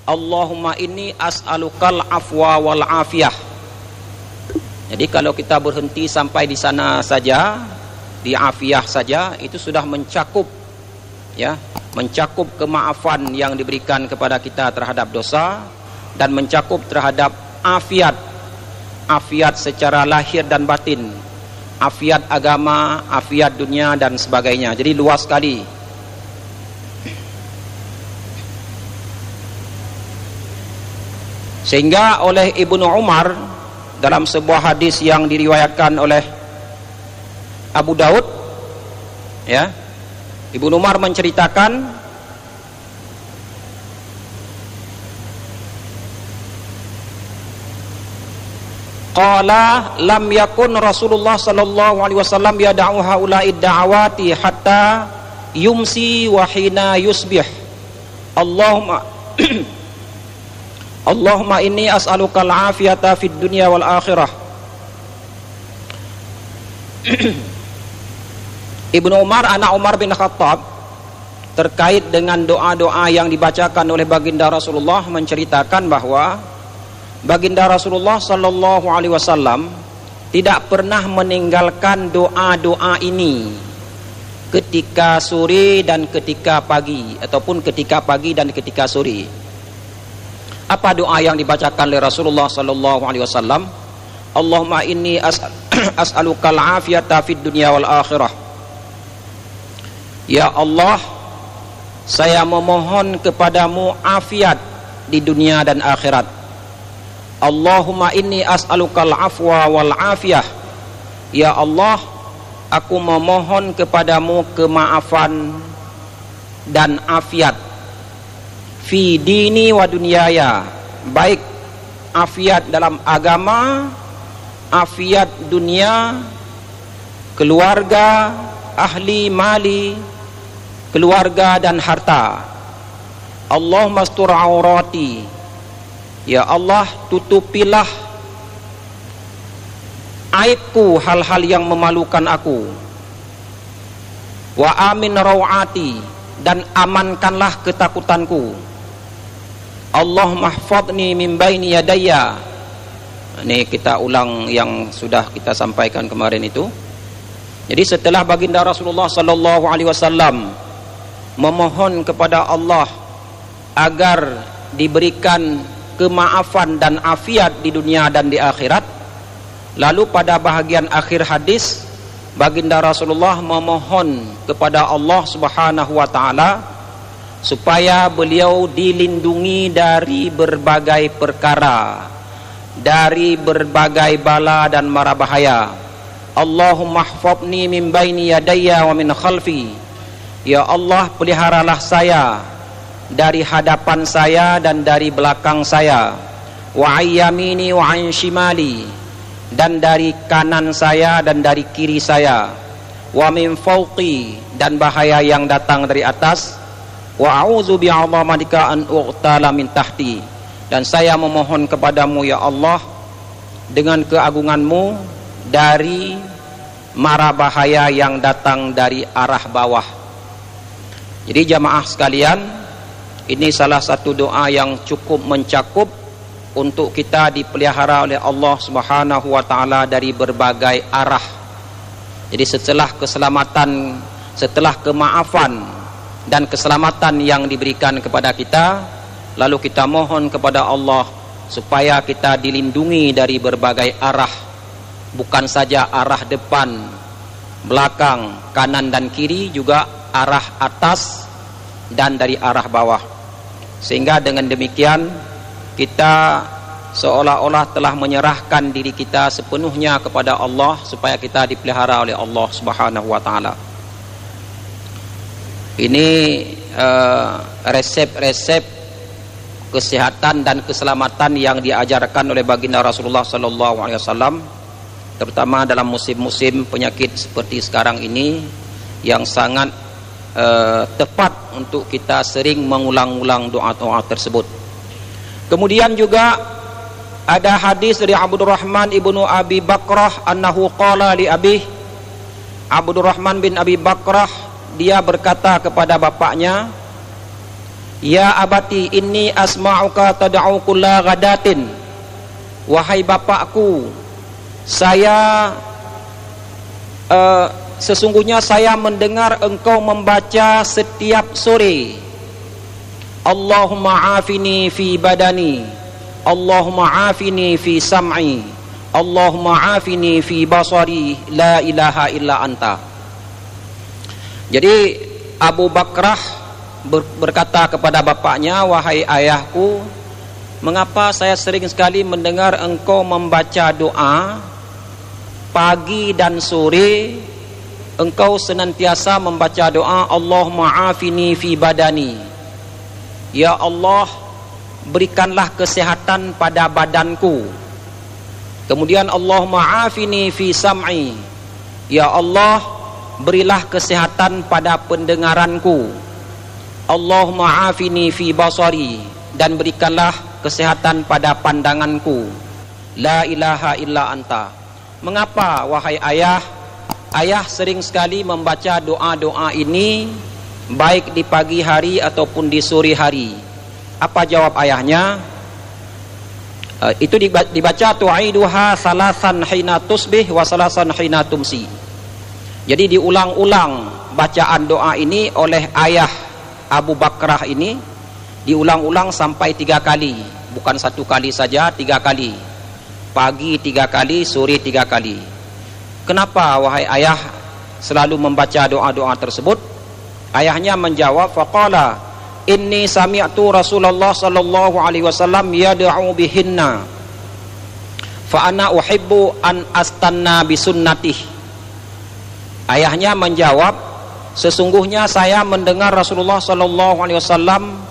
Allahumma inni as'alukal afwa wal afiyah. Jadi kalau kita berhenti sampai di sana saja, di afiyah saja, itu sudah mencakup, ya, mencakup kemaafan yang diberikan kepada kita terhadap dosa, dan mencakup terhadap afiat, afiat secara lahir dan batin, afiat agama, afiat dunia dan sebagainya. Jadi luas sekali. Sehingga oleh Ibnu Umar dalam sebuah hadis yang diriwayatkan oleh Abu Daud, ya, Ibnu Umar menceritakan qala lam yakun Rasulullah sallallahu alaihi wasallam yad'u haula'i da'awati hatta yumsi wa hina yusbih. Allahumma inni as'aluka al-afiyata fid dunya wal akhirah. Ibnu Umar, anak Umar bin Khattab, terkait dengan doa-doa yang dibacakan oleh baginda Rasulullah, menceritakan bahwa baginda Rasulullah sallallahu alaihi wasallam tidak pernah meninggalkan doa-doa ini ketika sore dan ketika pagi, ataupun ketika pagi dan ketika sore. Apa doa yang dibacakan oleh Rasulullah sallallahu alaihi wasallam? Allahumma inni as'alukal afiyata fid dunya wal akhirah. Ya Allah, saya memohon kepadamu afiat di dunia dan akhirat. Allahumma inni as'alukal afwa wal afiyah. Ya Allah, aku memohon kepadamu kemaafan dan afiat fi dini wa dunyaya, baik afiat dalam agama, afiat dunia, keluarga, ahli mali, keluarga dan harta. Allahumma astur aurati. Ya Allah, tutupilah aibku, hal-hal yang memalukan aku. Wa amin rawati, dan amankanlah ketakutanku. Allahumma hfadni min baini yadayya. Ini kita ulang yang sudah kita sampaikan kemarin itu. Jadi setelah baginda Rasulullah sallallahu alaihi wasallam memohon kepada Allah agar diberikan kemaafan dan afiat di dunia dan di akhirat, lalu pada bahagian akhir hadis baginda Rasulullah memohon kepada Allah Subhanahu wa taala supaya beliau dilindungi dari berbagai perkara, dari berbagai bala dan mara bahaya. Allahumma hfadni min baini yadayya wa min khalfi. Ya Allah, peliharalah saya dari hadapan saya dan dari belakang saya. Wa ayyamini wa an shimali, dan dari kanan saya dan dari kiri saya. Wa min fawqi, dan bahaya yang datang dari atas. Wa a'udzu bi'azamatika an uqtala min tahti, dan saya memohon kepadamu ya Allah dengan keagunganmu dari mara bahaya yang datang dari arah bawah. Jadi jamaah sekalian, ini salah satu doa yang cukup mencakup untuk kita dipelihara oleh Allah Subhanahu wa taala dari berbagai arah. Jadi setelah keselamatan, setelah kemaafan dan keselamatan yang diberikan kepada kita, lalu kita mohon kepada Allah supaya kita dilindungi dari berbagai arah, bukan saja arah depan, belakang, kanan dan kiri, juga arah atas dan dari arah bawah. Sehingga dengan demikian kita seolah-olah telah menyerahkan diri kita sepenuhnya kepada Allah supaya kita dipelihara oleh Allah Subhanahu wa taala. Ini resep-resep kesehatan dan keselamatan yang diajarkan oleh baginda Rasulullah sallallahu alaihi wasallam, terutama dalam musim-musim penyakit seperti sekarang ini, yang sangat tepat untuk kita sering mengulang-ulang doa-doa tersebut. Kemudian juga ada hadis dari Abdurrahman ibnu Abi Bakrah annahu qala li abih. Abdurrahman bin Abi Bakrah, dia berkata kepada bapaknya, Ya abati inni asma'uka tad'u kulla ghadatin, wahai bapakku, saya sesungguhnya saya mendengar engkau membaca setiap sore, Allahumma afini fi badani, Allahumma afini fi sam'i, Allahumma afini fi basari, la ilaha illa anta. Jadi Abu Bakrah berkata kepada bapaknya, wahai ayahku, mengapa saya sering sekali mendengar engkau membaca doa pagi dan sore, engkau senantiasa membaca doa Allahumma afini fi badani, ya Allah berikanlah kesehatan pada badanku. Kemudian Allahumma afini fi sam'i, ya Allah berilah kesehatan pada pendengaranku. Allahumma afini fi basari, dan berikanlah kesehatan pada pandanganku. La ilaha illa anta. Mengapa wahai ayah, ayah sering sekali membaca doa-doa ini baik di pagi hari ataupun di sore hari? Apa jawab ayahnya? Itu dibaca tu'iduha salasan hina tusbih wa salasan hina tumsi. Jadi diulang-ulang bacaan doa ini oleh ayah Abu Bakrah ini, diulang-ulang sampai 3 kali, bukan 1 kali saja, 3 kali. Pagi 3 kali, sore 3 kali. Kenapa wahai ayah selalu membaca doa-doa tersebut? Ayahnya menjawab, faqala inni sami'tu Rasulullah sallallahu alaihi wasallam yad'u bihinna fa ana uhibbu an astanna bi sunnatihi. Ayahnya menjawab, sesungguhnya saya mendengar Rasulullah sallallahu alaihi wasallam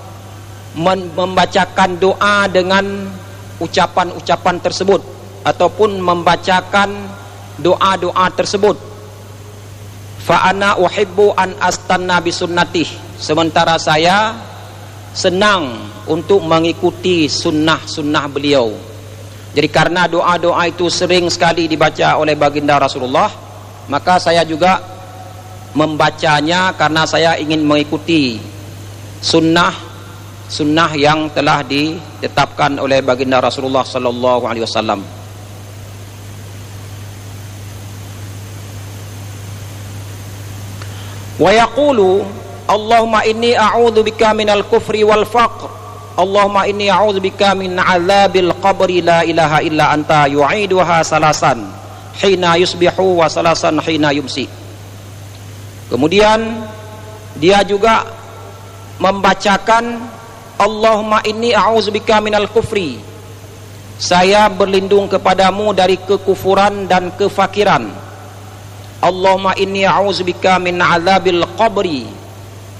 membacakan doa dengan ucapan-ucapan tersebut ataupun membacakan doa-doa tersebut. Fa ana uhibbu an astanna bi sunnatih, sementara saya senang untuk mengikuti sunnah-sunnah beliau. Jadi karena doa-doa itu sering sekali dibaca oleh baginda Rasulullah, maka saya juga membacanya karena saya ingin mengikuti sunnah yang telah ditetapkan oleh baginda Rasulullah sallallahu alaihi wasallam. Wa yaqulu Allahumma inni a'udzubika minal kufri wal faqr, Allahumma inni a'udzubika min 'adzabil qabri, la ilaha illa anta, yu'iduha salasan hina yusbihu wa salasan hina yumsi. Kemudian dia juga membacakan Allahumma inni a'udzubika minal kufri, saya berlindung kepadamu dari kekufuran dan kefakiran. Allahumma inni a'udzubika min 'adzabil qabri,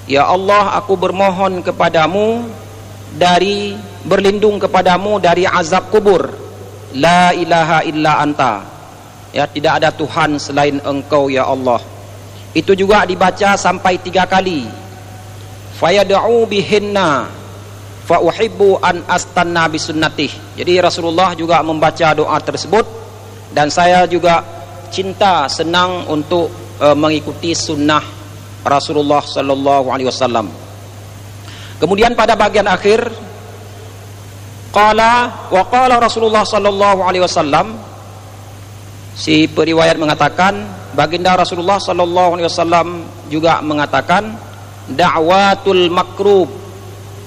ya Allah aku bermohon kepadamu dari berlindung kepadamu dari azab kubur. La ilaha illa anta, ya tidak ada Tuhan selain engkau ya Allah. Itu juga dibaca sampai 3 kali. Fayad'u bihinna fa uhibbu an astanna bisunnatih. Jadi Rasulullah juga membaca doa tersebut dan saya juga cinta, senang untuk mengikuti sunnah Rasulullah sallallahu alaihi wasallam. Kemudian pada bagian akhir qala Rasulullah sallallahu alaihi wasallam, si periwayat mengatakan baginda Rasulullah sallallahu alaihi wasallam juga mengatakan da'watul makrub,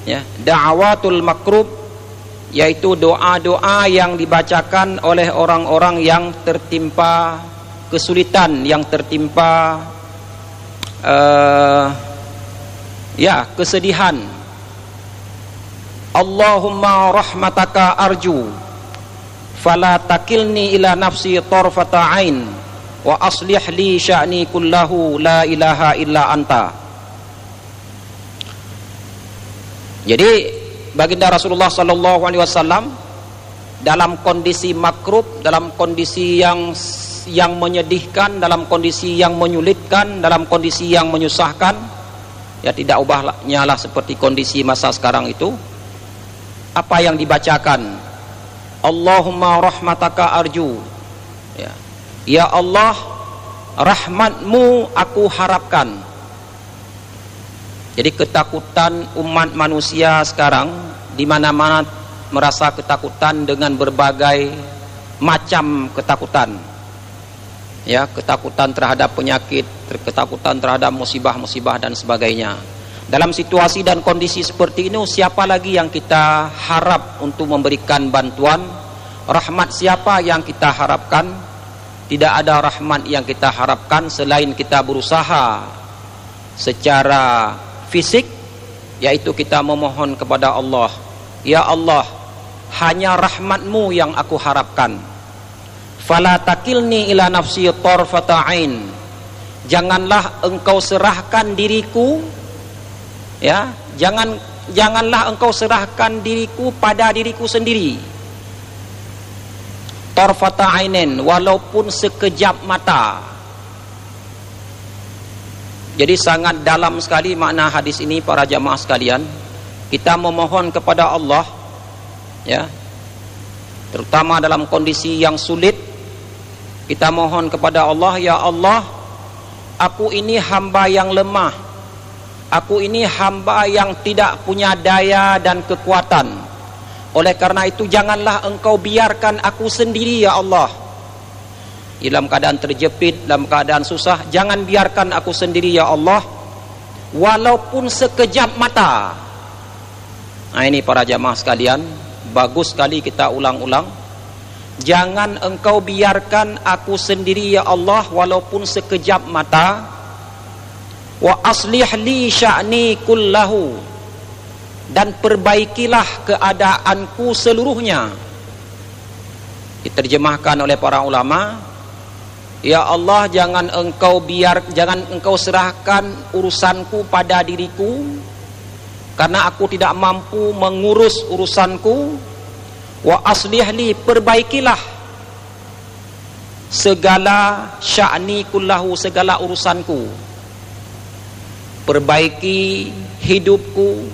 ya, da'watul makrub yaitu doa-doa yang dibacakan oleh orang-orang yang tertimpa kesulitan, yang tertimpa kesedihan. Allahumma rahmataka arju fala takilni ila nafsi tarfata ain wa aslih li sya'ni kullahu, la ilaha illa anta. Jadi baginda Rasulullah sallallahu alaihi wasallam dalam kondisi makrub, dalam kondisi yang menyedihkan, dalam kondisi yang menyulitkan, dalam kondisi yang menyusahkan, ya tidak ubahnya lah seperti kondisi masa sekarang itu. Apa yang dibacakan? Allahumma rahmataka arju, ya Allah rahmatmu aku harapkan. Jadi ketakutan umat manusia sekarang di mana-mana merasa ketakutan dengan berbagai macam ketakutan. Ya, ketakutan terhadap penyakit, ketakutan terhadap musibah-musibah dan sebagainya. Dalam situasi dan kondisi seperti ini, siapa lagi yang kita harap untuk memberikan bantuan? Rahmat siapa yang kita harapkan? Tidak ada rahmat yang kita harapkan selain kita berusaha secara fisik, yaitu kita memohon kepada Allah, ya Allah, hanya rahmatmu yang aku harapkan. Fala takilni ila nafsi tarfata ain. Janganlah engkau serahkan diriku, ya, janganlah engkau serahkan diriku pada diriku sendiri. Tarfata ainin, walaupun sekejap mata. Jadi sangat dalam sekali makna hadis ini para jamaah sekalian. Kita memohon kepada Allah, ya, terutama dalam kondisi yang sulit, kita mohon kepada Allah, ya Allah, aku ini hamba yang lemah, aku ini hamba yang tidak punya daya dan kekuatan. Oleh karena itu janganlah engkau biarkan aku sendiri, ya Allah, dalam keadaan terjepit, dalam keadaan susah. Jangan biarkan aku sendiri, ya Allah, walaupun sekejap mata. Nah, ini para jamaah sekalian, bagus sekali kita ulang-ulang. Jangan engkau biarkan aku sendiri, ya Allah, walaupun sekejap mata. Wa aslih li sya'ni kullahu, dan perbaikilah keadaanku seluruhnya. Diterjemahkan oleh para ulama, ya Allah, jangan engkau serahkan urusanku pada diriku, karena aku tidak mampu mengurus urusanku. Wa aslihli, perbaikilah segala sya'ni kullahu, segala urusanku. Perbaiki hidupku,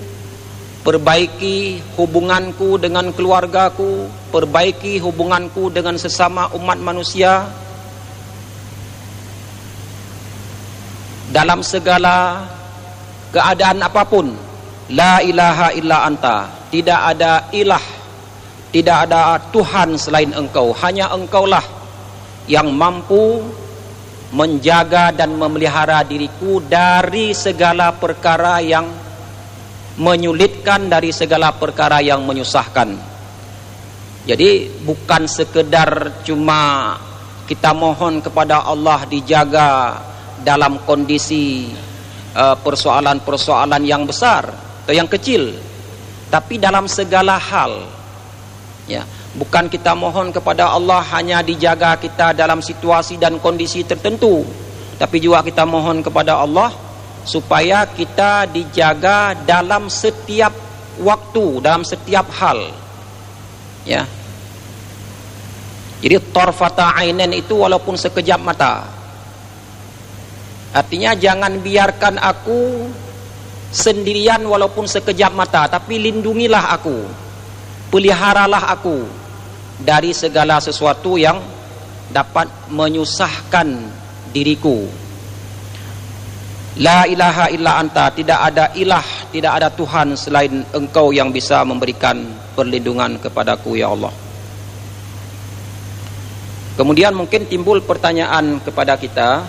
perbaiki hubunganku dengan keluargaku, perbaiki hubunganku dengan sesama umat manusia. Dalam segala keadaan apapun, la ilaha illa anta, tidak ada ilah, tidak ada Tuhan selain engkau. Hanya engkaulah yang mampu menjaga dan memelihara diriku dari segala perkara yang menyulitkan, dari segala perkara yang menyusahkan. Jadi bukan sekedar cuma kita mohon kepada Allah dijaga dalam kondisi persoalan-persoalan yang besar atau yang kecil, tapi dalam segala hal, ya, bukan kita mohon kepada Allah hanya dijaga kita dalam situasi dan kondisi tertentu, tapi juga kita mohon kepada Allah supaya kita dijaga dalam setiap waktu, dalam setiap hal, ya. Jadi tarfata ainen itu walaupun sekejap mata. Artinya jangan biarkan aku sendirian walaupun sekejap mata, tapi lindungilah aku, peliharalah aku dari segala sesuatu yang dapat menyusahkan diriku. La ilaha illa anta, tidak ada ilah, tidak ada Tuhan selain engkau yang bisa memberikan perlindungan kepadaku, ya Allah. Kemudian mungkin timbul pertanyaan kepada kita,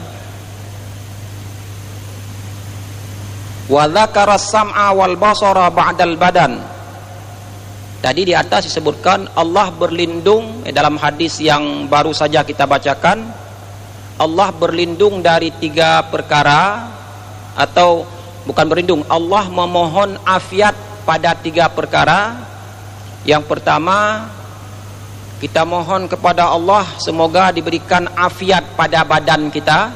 wa dzakara sam'a wal basara ba'dal badan. Tadi di atas disebutkan Allah berlindung, dalam hadis yang baru saja kita bacakan, Allah berlindung dari 3 perkara, atau bukan berlindung, Allah memohon afiat pada 3 perkara. Yang pertama, kita mohon kepada Allah semoga diberikan afiat pada badan kita.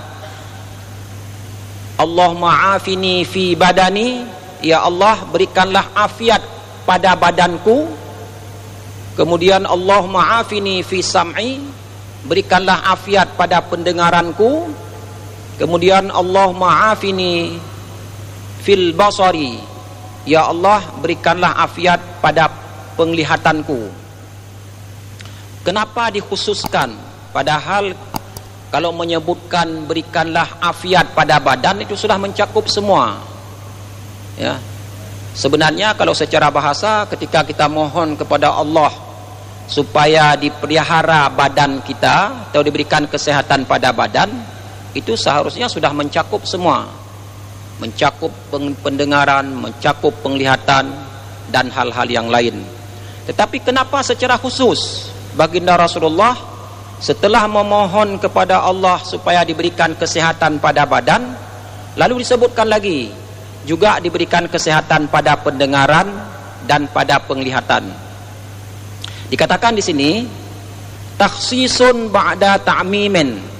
Allahumma afini fi badani, ya Allah berikanlah afiat pada badanku. Kemudian Allahumma afini fi sam'i, berikanlah afiat pada pendengaranku. Kemudian Allahumma afini fil basari, ya Allah berikanlah afiat pada penglihatanku. Kenapa dikhususkan? Padahal kalau menyebutkan berikanlah afiat pada badan itu sudah mencakup semua. Ya. Sebenarnya kalau secara bahasa, ketika kita mohon kepada Allah supaya dipelihara badan kita atau diberikan kesehatan pada badan, itu seharusnya sudah mencakup semua, mencakup pendengaran, mencakup penglihatan dan hal-hal yang lain. Tetapi kenapa secara khusus baginda Rasulullah setelah memohon kepada Allah supaya diberikan kesehatan pada badan, lalu disebutkan lagi juga diberikan kesehatan pada pendengaran dan pada penglihatan. Dikatakan di sini takhsisun ba'da ta'mimin.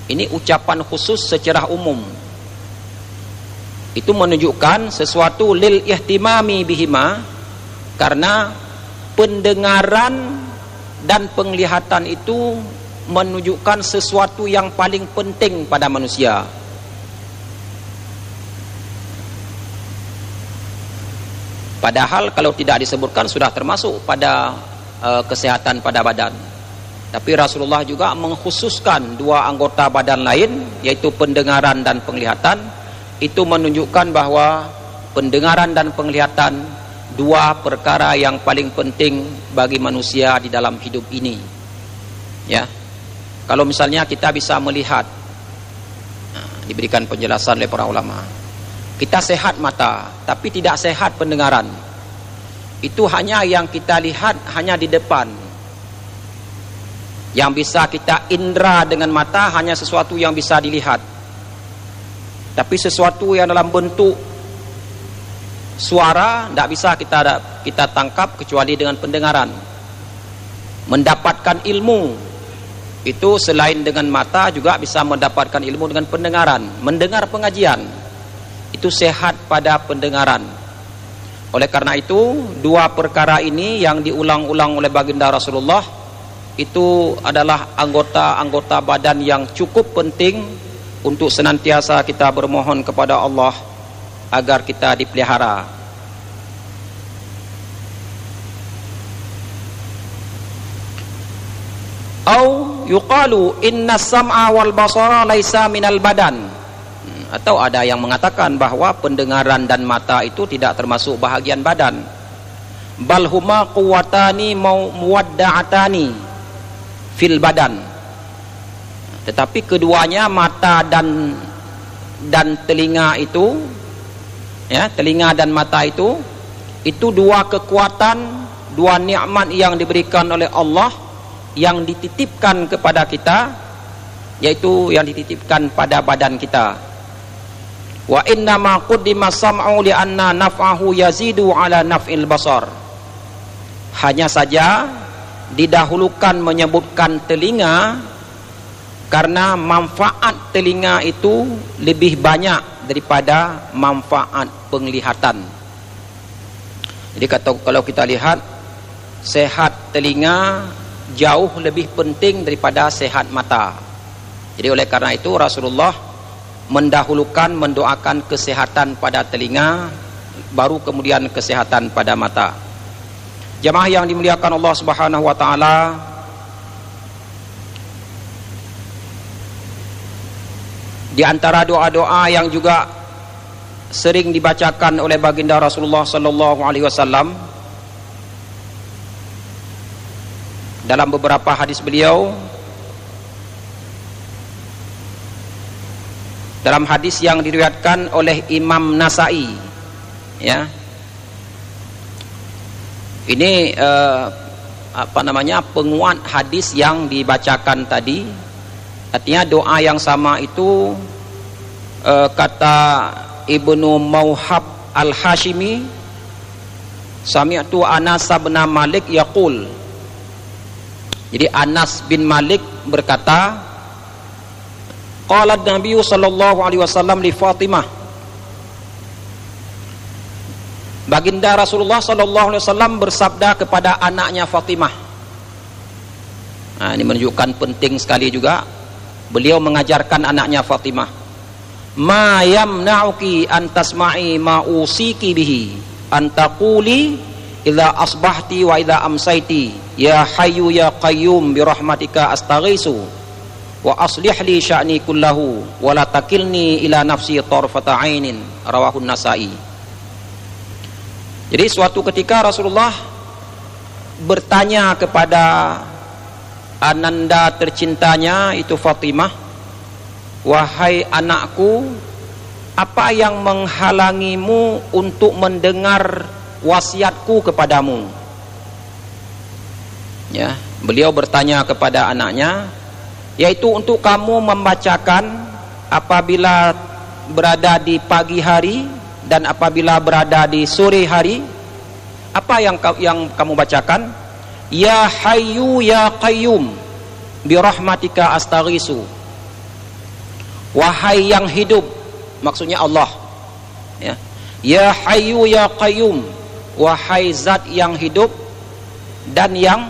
Ini ucapan khusus secara umum. Itu menunjukkan sesuatu lil ihtimami bihima, karena pendengaran dan penglihatan itu menunjukkan sesuatu yang paling penting pada manusia. Padahal kalau tidak disebutkan sudah termasuk pada kesehatan pada badan. Tapi Rasulullah juga mengkhususkan dua anggota badan lain, yaitu pendengaran dan penglihatan. Itu menunjukkan bahwa pendengaran dan penglihatan dua perkara yang paling penting bagi manusia di dalam hidup ini. Ya, kalau misalnya kita bisa melihat, diberikan penjelasan oleh para ulama, kita sehat mata tapi tidak sehat pendengaran. Itu hanya yang kita lihat hanya di depan. Yang bisa kita indra dengan mata hanya sesuatu yang bisa dilihat. Tapi sesuatu yang dalam bentuk suara tidak bisa kita tangkap kecuali dengan pendengaran. Mendapatkan ilmu itu selain dengan mata juga bisa mendapatkan ilmu dengan pendengaran. Mendengar pengajian itu sehat pada pendengaran. Oleh karena itu, dua perkara ini yang diulang-ulang oleh baginda Rasulullah itu adalah anggota-anggota badan yang cukup penting untuk senantiasa kita bermohon kepada Allah agar kita dipelihara. Au yuqalu inna sam'a wal basara laisa minal badan. Atau ada yang mengatakan bahwa pendengaran dan mata itu tidak termasuk bahagian badan. Bal huma quwwatani muwadda'atani fil badan. Tetapi keduanya, mata dan telinga itu, ya, telinga dan mata itu dua kekuatan, dua nikmat yang diberikan oleh Allah yang dititipkan kepada kita, yaitu yang dititipkan pada badan kita. Wa inna ma quddima sam'u li anna naf'ahu yazidu ala naf'il basar. Hanya saja didahulukan menyebutkan telinga karena manfaat telinga itu lebih banyak daripada manfaat penglihatan. Jadi kalau kita lihat, sehat telinga jauh lebih penting daripada sehat mata. Jadi oleh karena itu Rasulullah mendahulukan mendoakan kesehatan pada telinga, baru kemudian kesehatan pada mata. Jamaah yang dimuliakan Allah Subhanahu wa taala, di antara doa-doa yang juga sering dibacakan oleh baginda Rasulullah sallallahu alaihi wasallam dalam beberapa hadis beliau, dalam hadis yang diriwayatkan oleh Imam Nasai, ya, ini penguat hadis yang dibacakan tadi. Artinya doa yang sama itu kata Ibnu Mauhab Al-Hashimi, sami'tu Anas bin Malik yaqul. Jadi Anas bin Malik berkata, qala Nabi sallallahu alaihi wasallam li Fatimah. Baginda Rasulullah sallallahu alaihi wasallam bersabda kepada anaknya Fatimah. Nah, ini menunjukkan penting sekali juga. Beliau mengajarkan anaknya Fatimah, ma yamna'uki an tasma'i ma usiki bihi an taquli idza asbahti wa idza amsayti ya hayyu ya qayyum bi rahmatika astaghiitsu wa aslih li sya'ni kullahu wa la takilni ila nafsi tarfata ainin. Rawahun Nasai. Jadi suatu ketika Rasulullah bertanya kepada ananda tercintanya itu Fatimah, wahai anakku, apa yang menghalangimu untuk mendengar wasiatku kepadamu? Ya, beliau bertanya kepada anaknya, yaitu untuk kamu membacakan apabila berada di pagi hari dan apabila berada di sore hari. Apa yang kamu bacakan? Ya Hayyu ya Qayyum birahmatika astaghisu. Wahai yang hidup, maksudnya Allah, ya. Ya Hayyu ya Qayyum, wahai zat yang hidup dan yang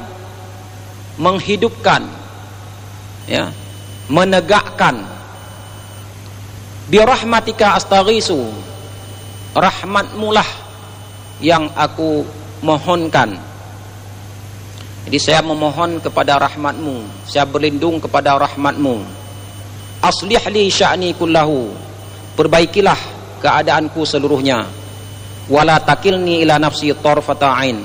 menghidupkan, ya, menegakkan. Birahmatika astaghisu, rahmatmulah yang aku mohonkan. Jadi saya memohon kepada rahmatmu, saya berlindung kepada rahmatmu. Aslih li sya'ni kullahu, perbaikilah keadaanku seluruhnya. Wala takilni ila nafsi tarfata ain,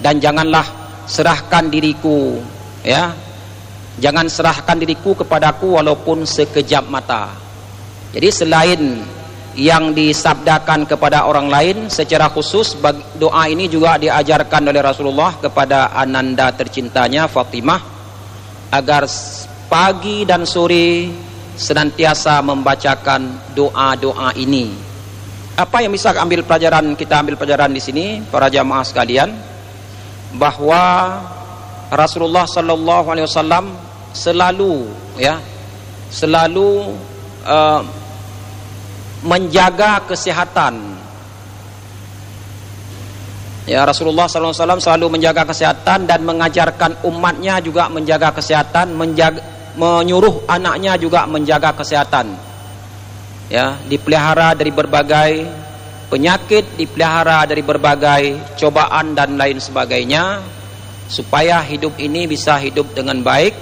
dan janganlah serahkan diriku, ya, jangan serahkan diriku kepadaku walaupun sekejap mata. Jadi selain yang disabdakan kepada orang lain, secara khusus doa ini juga diajarkan oleh Rasulullah kepada ananda tercintanya Fatimah, agar pagi dan sore senantiasa membacakan doa-doa ini. Apa yang bisa kita ambil pelajaran di sini, para jamaah sekalian, bahwa Rasulullah sallallahu alaihi wasallam selalu menjaga kesehatan. Ya, Rasulullah sallallahu alaihi wasallam selalu menjaga kesehatan dan mengajarkan umatnya juga menjaga kesehatan, menyuruh anaknya juga menjaga kesehatan. Ya, dipelihara dari berbagai penyakit, dipelihara dari berbagai cobaan dan lain sebagainya, supaya hidup ini bisa hidup dengan baik,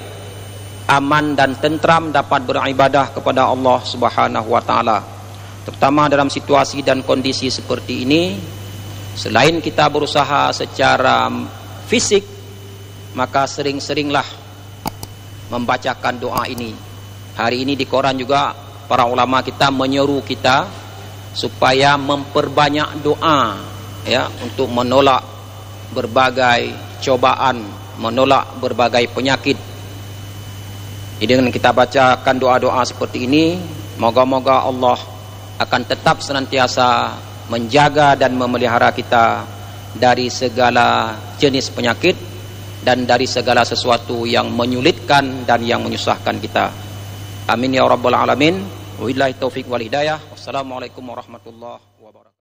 aman dan tentram, dapat beribadah kepada Allah Subhanahu wa taala. Terutama dalam situasi dan kondisi seperti ini, selain kita berusaha secara fisik, maka sering-seringlah membacakan doa ini. Hari ini di koran juga para ulama kita menyeru kita supaya memperbanyak doa, ya, untuk menolak berbagai cobaan, menolak berbagai penyakit. Jadi dengan kita bacakan doa-doa seperti ini, moga-moga Allah akan tetap senantiasa menjaga dan memelihara kita dari segala jenis penyakit dan dari segala sesuatu yang menyulitkan dan yang menyusahkan kita. Amin ya rabbal alamin. Wabillahi taufiq wal hidayah. Wassalamualaikum warahmatullahi wabarakatuh.